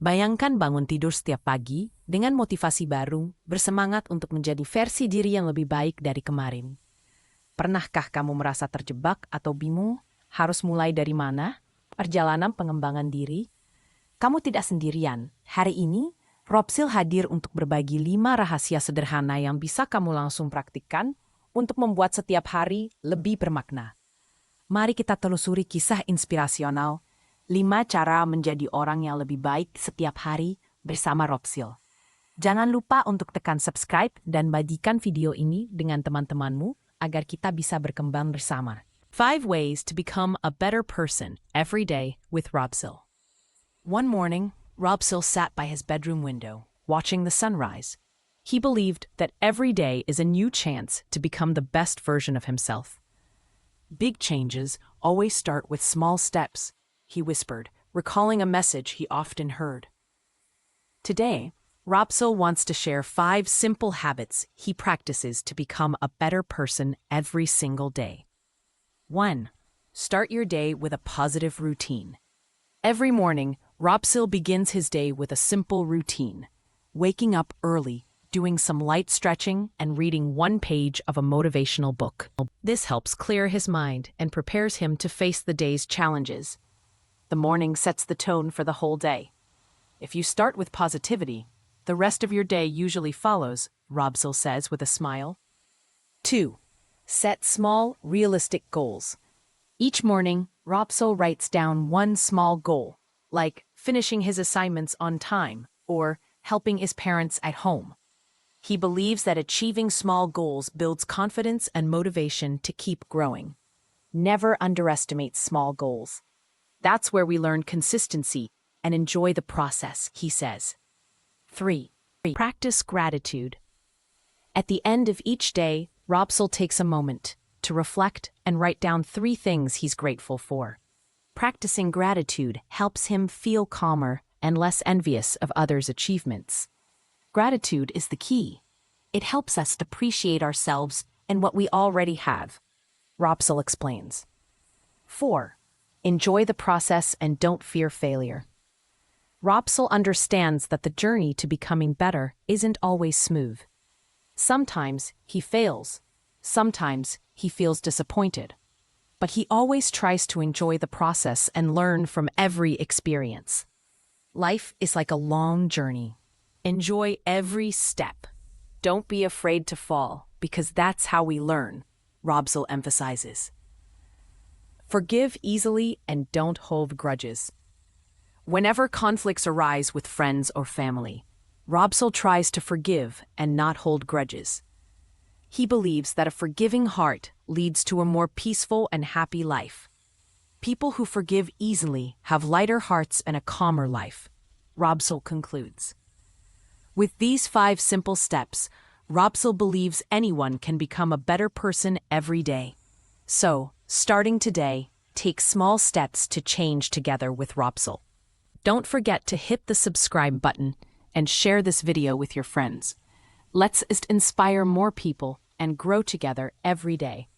Bayangkan bangun tidur setiap pagi dengan motivasi baru, bersemangat untuk menjadi versi diri yang lebih baik dari kemarin. Pernahkah kamu merasa terjebak atau bingung? Harus mulai dari mana? Perjalanan pengembangan diri? Kamu tidak sendirian. Hari ini, Robsil hadir untuk berbagi 5 rahasia sederhana yang bisa kamu langsung praktikkan untuk membuat setiap hari lebih bermakna. Mari kita telusuri kisah inspirasional 5 cara menjadi orang yang lebih baik setiap hari bersama Robsil. Jangan lupa untuk tekan subscribe dan bagikan video ini dengan teman-temanmu agar kita bisa berkembang bersama. 5 ways to become a better person every day with Robsil. One morning, Robsil sat by his bedroom window, watching the sunrise. He believed that every day is a new chance to become the best version of himself. Big changes always start with small steps, he whispered, recalling a message he often heard. Today, Robsil wants to share 5 simple habits he practices to become a better person every single day. 1. Start your day with a positive routine. Every morning, Robsil begins his day with a simple routine, waking up early, doing some light stretching, and reading 1 page of a motivational book. This helps clear his mind and prepares him to face the day's challenges. The morning sets the tone for the whole day. If you start with positivity, the rest of your day usually follows, Robsil says with a smile. 2. Set small, realistic goals. Each morning, Robsil writes down 1 small goal, like finishing his assignments on time or helping his parents at home. He believes that achieving small goals builds confidence and motivation to keep growing. Never underestimate small goals. That's where we learn consistency and enjoy the process, he says. 3. Practice gratitude. At the end of each day, Robsil takes a moment to reflect and write down 3 things he's grateful for. Practicing gratitude helps him feel calmer and less envious of others' achievements. Gratitude is the key. It helps us appreciate ourselves and what we already have, Robsil explains. 4. Enjoy the process and don't fear failure. Robsil understands that the journey to becoming better isn't always smooth. Sometimes he fails. Sometimes he feels disappointed. But he always tries to enjoy the process and learn from every experience. Life is like a long journey. Enjoy every step. Don't be afraid to fall, because that's how we learn, Robsil emphasizes. Forgive easily and don't hold grudges. Whenever conflicts arise with friends or family, Robsil tries to forgive and not hold grudges. He believes that a forgiving heart leads to a more peaceful and happy life. People who forgive easily have lighter hearts and a calmer life, Robsil concludes. With these 5 simple steps, Robsil believes anyone can become a better person every day. So, starting today, take small steps to change together with Robsil. Don't forget to hit the subscribe button and share this video with your friends. Let's inspire more people and grow together every day.